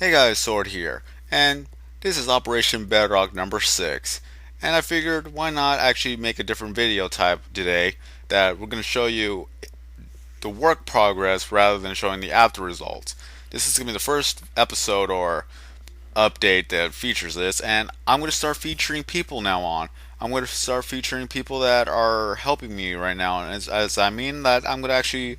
Hey guys, Sword here, and this is Operation Bedrock number 6. And I figured why not actually make a different video type today that we're going to show you the work progress rather than showing the after results. This is going to be the first episode or update that features this, and I'm going to start featuring people now on. I'm going to start featuring people that are helping me right now, and as I mean that I'm going to actually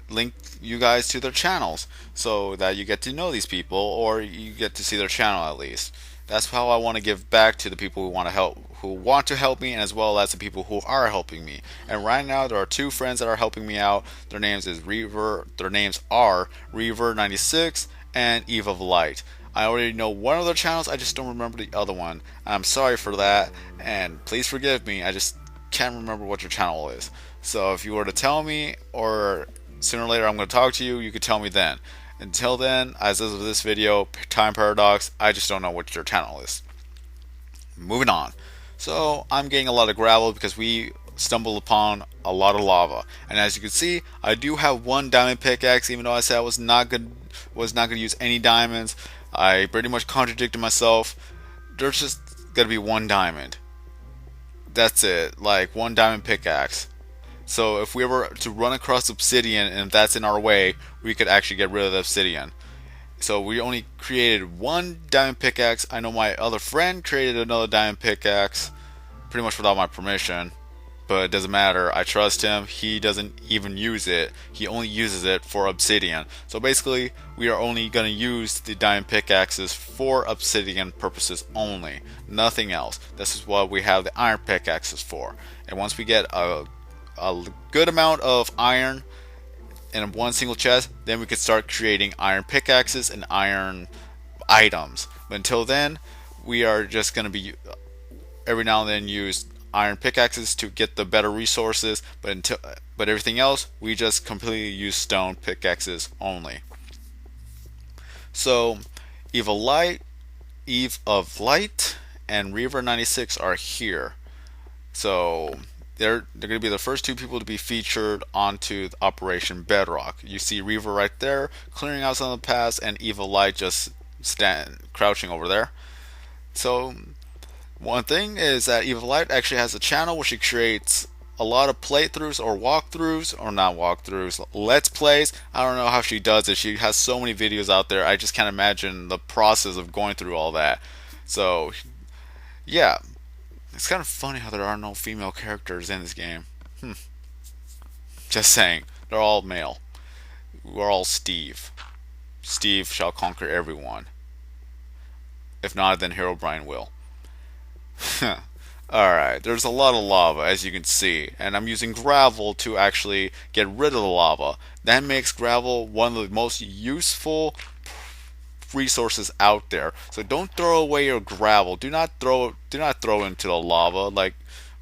link you guys to their channels so that you get to know these people or you get to see their channel at least. That's how I want to give back to the people who want to help me, and as well as the people who are helping me. And right now there are two friends that are helping me out. Their names are Reaver96 and EveofLight. I already know one of their channels, I just don't remember the other one. I'm sorry for that, and please forgive me. I just can't remember what your channel is. So if you were to tell me, or sooner or later I'm going to talk to you, you could tell me then. Until then, as of this video, Time Paradox, I just don't know what your channel is. Moving on. So I'm getting a lot of gravel because we stumbled upon a lot of lava. And as you can see, I do have one diamond pickaxe, even though I said I was not going to use any diamonds. I pretty much contradicted myself. There's just going to be one diamond. That's it, like one diamond pickaxe. So if we were to run across obsidian and if that's in our way, we could actually get rid of the obsidian. So we only created one diamond pickaxe. I know my other friend created another diamond pickaxe, pretty much without my permission. But it doesn't matter. I trust him. He doesn't even use it. He only uses it for obsidian. So basically, we are only going to use the diamond pickaxes for obsidian purposes only. Nothing else. This is what we have the iron pickaxes for. And once we get a good amount of iron in one single chest, then we could start creating iron pickaxes and iron items. But until then, we are just going to be every now and then use iron pickaxes to get the better resources, but everything else we just completely use stone pickaxes only. So EveofLight and Reaver96 are here. So they're going to be the first two people to be featured onto Operation Bedrock. You see Reaver right there clearing out some of the paths, and EveofLight just crouching over there. So one thing is that EveofLight actually has a channel where she creates a lot of playthroughs or walkthroughs, or not walkthroughs, let's plays. I don't know how she does it. She has so many videos out there. I just can't imagine the process of going through all that. So yeah, it's kind of funny how there are no female characters in this game. Just saying, they're all male. We're all Steve. Steve shall conquer everyone. If not, then Herobrine will. Alright, there's a lot of lava as you can see, and I'm using gravel to actually get rid of the lava. That makes gravel one of the most useful resources out there. So don't throw away your gravel. Do not throw it into the lava,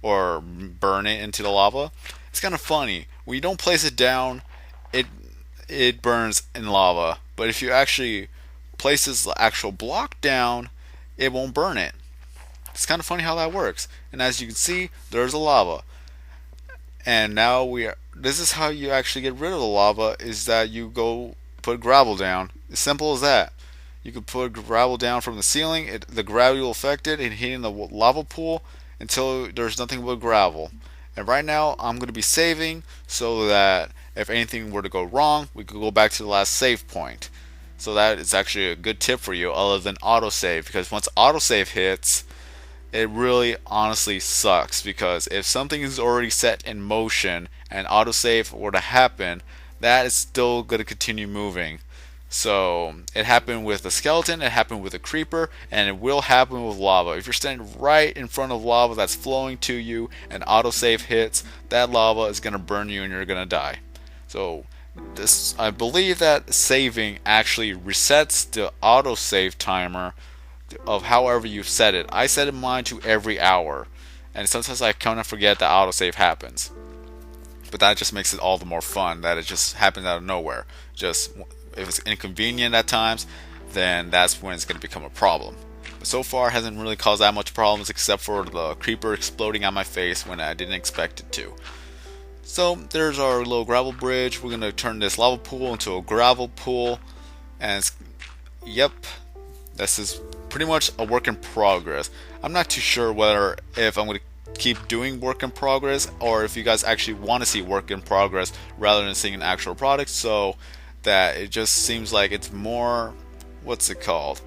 or burn it into the lava. It's kind of funny. When you don't place it down, it burns in lava. But if you actually place the actual block down, it won't burn it. It's kind of funny how that works. And as you can see, there's a lava. And now this is how you actually get rid of the lava, is that you go put gravel down. As simple as that. You can put gravel down from the ceiling, the gravity will affect it and hitting the lava pool until there's nothing but gravel. And right now I'm going to be saving so that if anything were to go wrong, we could go back to the last save point. So that is actually a good tip for you other than autosave, because once autosave hits, it really honestly sucks, because if something is already set in motion and autosave were to happen, that is still going to continue moving. So it happened with a skeleton, it happened with a creeper, and it will happen with lava. If you're standing right in front of lava that's flowing to you and autosave hits, that lava is going to burn you and you're going to die. So I believe that saving actually resets the autosave timer of however you set it. I set mine to every hour, and sometimes I kind of forget that autosave happens. But that just makes it all the more fun that it just happens out of nowhere. Just if it's inconvenient at times, then that's when it's going to become a problem. But so far, it hasn't really caused that much problems, except for the creeper exploding on my face when I didn't expect it to. So there's our little gravel bridge. We're going to turn this lava pool into a gravel pool, and yep, This is pretty much a work in progress. I'm not too sure whether if I'm going to keep doing work in progress or if you guys actually want to see work in progress rather than seeing an actual product, so that it just seems like it's more, what's it called?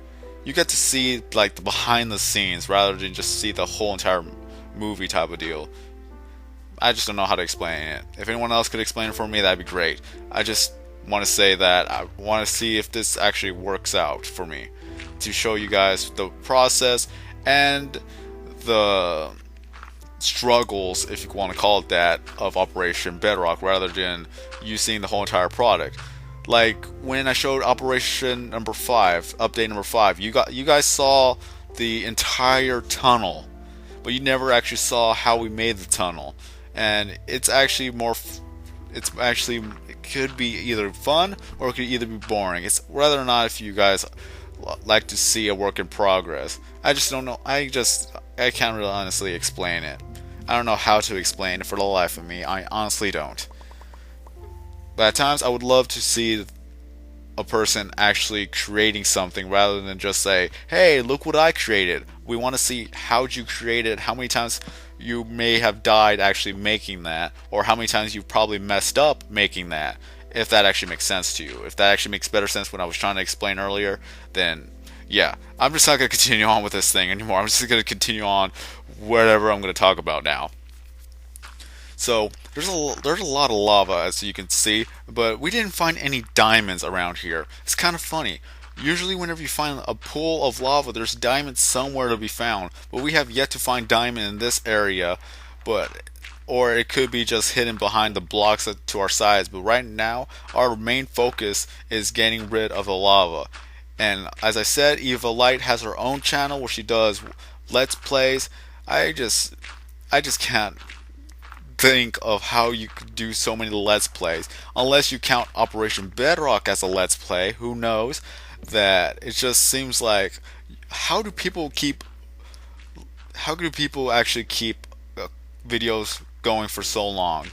You get to see like the behind the scenes rather than just see the whole entire movie type of deal. I just don't know how to explain it. If anyone else could explain it for me, that'd be great. I just want to say that I want to see if this actually works out for me, to show you guys the process and the struggles, if you want to call it that, of Operation Bedrock rather than you seeing the whole entire product. Like when I showed Operation number 5, update number 5, you guys saw the entire tunnel, but you never actually saw how we made the tunnel. And it's actually it could be either fun or it could either be boring. It's whether or not if you guys like to see a work in progress. I just don't know. I can't really honestly explain it. I don't know how to explain it for the life of me. I honestly don't. But at times I would love to see a person actually creating something rather than just say, hey, look what I created. We want to see how'd you create it, how many times you may have died actually making that, or how many times you've probably messed up making that, if that actually makes sense to you. If that actually makes better sense what I was trying to explain earlier, then yeah, I'm just not going to continue on with this thing anymore. I'm just going to continue on whatever I'm going to talk about now. So there's a lot of lava, as you can see, but we didn't find any diamonds around here. It's kind of funny. Usually whenever you find a pool of lava, there's diamonds somewhere to be found, but we have yet to find diamond in this area. But or it could be just hidden behind the blocks to our sides. But right now, our main focus is getting rid of the lava. And as I said, EveofLight has her own channel where she does Let's Plays. I just can't think of how you could do so many Let's Plays. Unless you count Operation Bedrock as a Let's Play, who knows? That it just seems like, how do people actually keep videos going for so long?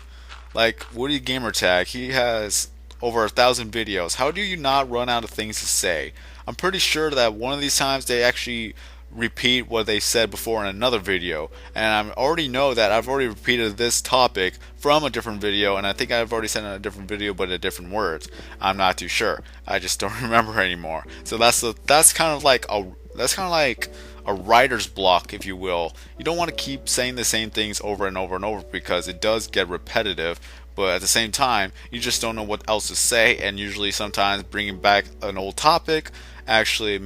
Like Woody Gamertag, he has over 1,000 videos. How do you not run out of things to say? I'm pretty sure that one of these times they actually repeat what they said before in another video, and I already know that I've already repeated this topic from a different video, and I think I've already said it in a different video but in different words. I'm not too sure. I just don't remember anymore. So that's kind of like a writer's block, if you will. You don't want to keep saying the same things over and over and over because it does get repetitive, but at the same time you just don't know what else to say, and usually sometimes bringing back an old topic actually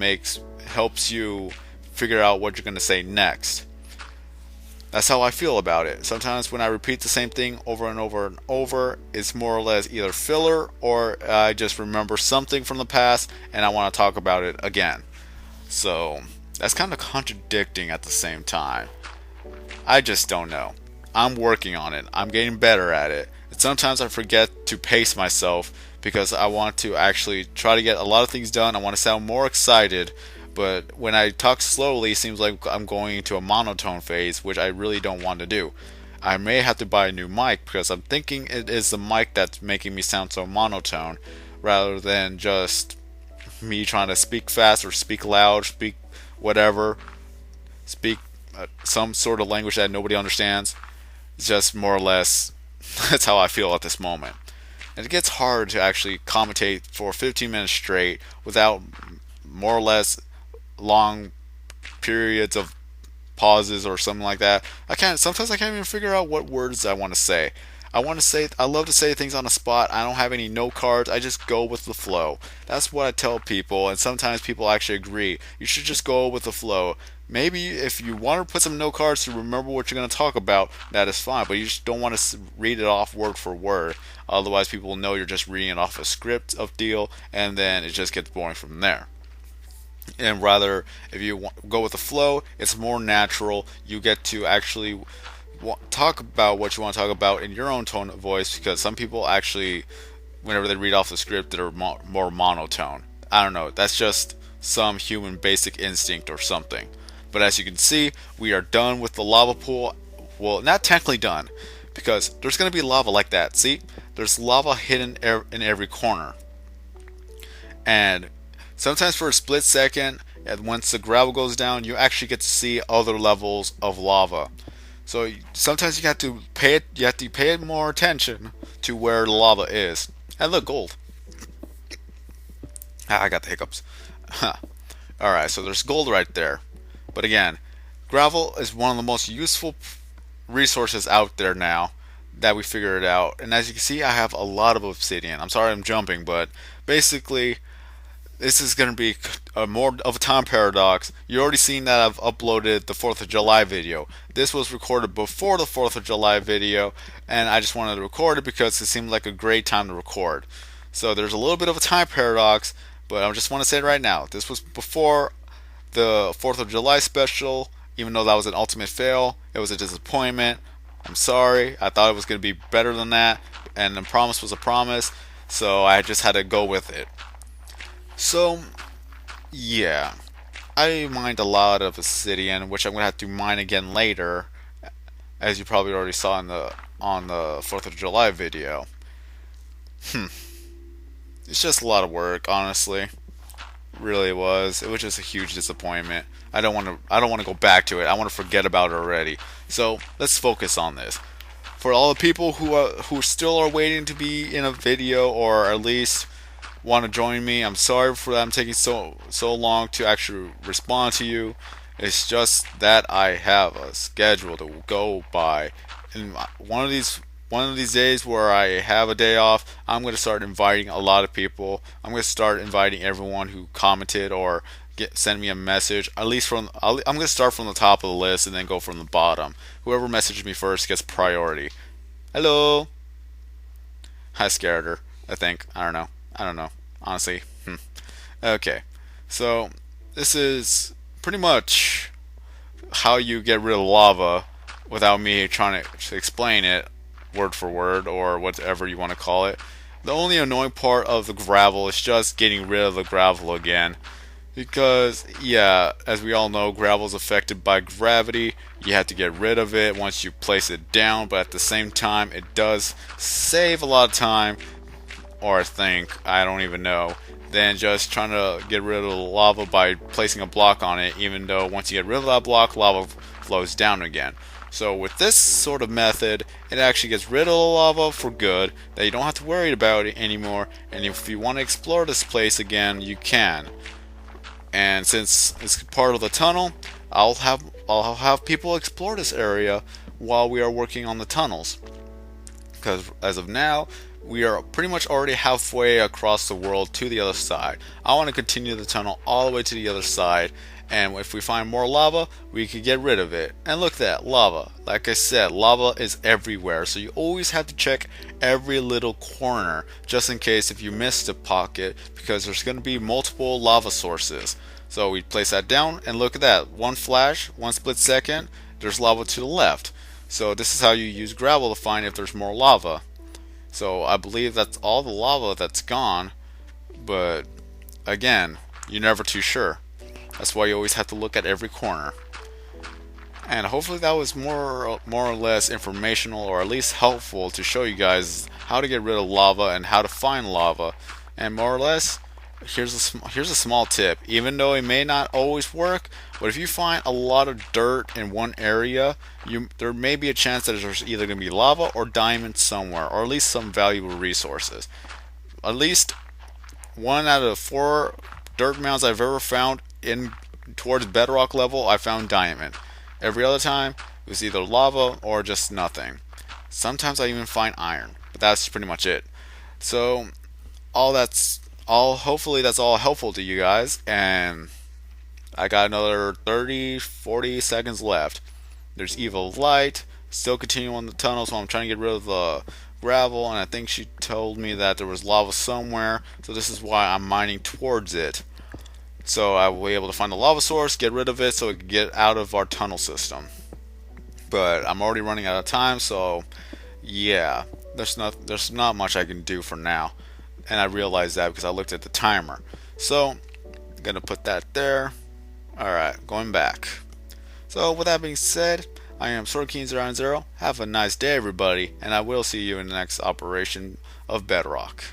helps you figure out what you're going to say next. That's how I feel about it. Sometimes when I repeat the same thing over and over and over, it's more or less either filler or I just remember something from the past and I want to talk about it again. So that's kind of contradicting at the same time. I just don't know. I'm working on it. I'm getting better at it. And sometimes I forget to pace myself because I want to actually try to get a lot of things done. I want to sound more excited. But when I talk slowly, it seems like I'm going into a monotone phase, which I really don't want to do. I may have to buy a new mic because I'm thinking it is the mic that's making me sound so monotone rather than just me trying to speak fast or speak loud, speak whatever, speak some sort of language that nobody understands. It's just more or less that's how I feel at this moment. And it gets hard to actually commentate for 15 minutes straight without more or less long periods of pauses or something like that. Sometimes I can't even figure out what words I want to say. I love to say things on the spot. I don't have any note cards. I just go with the flow. That's what I tell people, and sometimes people actually agree. You should just go with the flow. Maybe if you want to put some note cards to remember what you're going to talk about, that is fine, but you just don't want to read it off word for word. Otherwise people will know you're just reading it off a script of deal, and then it just gets boring from there. And rather, if you go with the flow, it's more natural. You get to actually talk about what you want to talk about in your own tone of voice, because some people actually, whenever they read off the script, they're more monotone. I don't know, that's just some human basic instinct or something. But as you can see, we are done with the lava pool. Well, not technically done, because there's going to be lava like that. See, there's lava hidden in every corner. And sometimes for a split second, And once the gravel goes down, you actually get to see other levels of lava. So sometimes you have to pay more attention to where the lava is. And look, gold. I got the hiccups. Alright, so there's gold right there. But again, gravel is one of the most useful resources out there now that we figured out. And as you can see, I have a lot of obsidian. I'm sorry I'm jumping, but basically, this is going to be a more of a time paradox. You already seen that I've uploaded the 4th of July video. This was recorded before the 4th of July video, and I just wanted to record it because it seemed like a great time to record. So there's a little bit of a time paradox, but I just want to say it right now. This was before the 4th of July special. Even though that was an ultimate fail, it was a disappointment. I'm sorry. I thought it was going to be better than that, and the promise was a promise, so I just had to go with it. So, yeah, I mined a lot of obsidian, which I'm gonna have to mine again later, as you probably already saw in the on the 4th of July video. It's just a lot of work, honestly. Really was. It was just a huge disappointment. I don't want to go back to it. I want to forget about it already. So let's focus on this. For all the people who still are waiting to be in a video, or at least want to join me, I'm sorry for that I'm taking so long to actually respond to you. It's just that I have a schedule to go by, and one of these days where I have a day off, I'm going to start inviting a lot of people. I'm going to start inviting everyone who commented or send me a message. At least I'm going to start from the top of the list and then go from the bottom. Whoever messages me first gets priority. Hello. I scared her, I think. I don't know. Honestly. Okay. So, this is pretty much how you get rid of lava without me trying to explain it word for word or whatever you want to call it. The only annoying part of the gravel is just getting rid of the gravel again. Because, yeah, as we all know, gravel is affected by gravity. You have to get rid of it once you place it down, but at the same time, it does save a lot of time, or I don't even know, than just trying to get rid of the lava by placing a block on it, even though once you get rid of that block, lava flows down again. So with this sort of method, it actually gets rid of the lava for good, that you don't have to worry about it anymore, and if you want to explore this place again, you can. And since it's part of the tunnel, I'll have people explore this area while we are working on the tunnels. Because as of now, we are pretty much already halfway across the world to the other side. I want to continue the tunnel all the way to the other side, and if we find more lava, we can get rid of it. And look at that, lava. Like I said, lava is everywhere, so you always have to check every little corner, just in case if you missed a pocket, because there's going to be multiple lava sources. So we place that down, and look at that. One flash, one split second, there's lava to the left. So this is how you use gravel to find if there's more lava. So I believe that's all the lava that's gone, but again, you're never too sure. That's why you always have to look at every corner. And hopefully that was more or less informational, or at least helpful to show you guys how to get rid of lava and how to find lava. And more or less, here's a small tip. Even though it may not always work, but if you find a lot of dirt in one area, there may be a chance that there's either going to be lava or diamonds somewhere, or at least some valuable resources. At least 1 out of 4 dirt mounds I've ever found in towards bedrock level, I found diamond. Every other time, it was either lava or just nothing. Sometimes I even find iron, but that's pretty much it. So, hopefully that's all helpful to you guys, and I got another 30-40 seconds left. There's EveofLight, still continuing on the tunnel, so I'm trying to get rid of the gravel, and I think she told me that there was lava somewhere, so this is why I'm mining towards it. So I will be able to find the lava source, get rid of it, so it can get out of our tunnel system. But I'm already running out of time, so yeah, there's not much I can do for now. And I realized that because I looked at the timer. So I'm gonna put that there. Alright, going back. So with that being said, I am SwordKing090. Have a nice day, everybody, and I will see you in the next operation of Bedrock.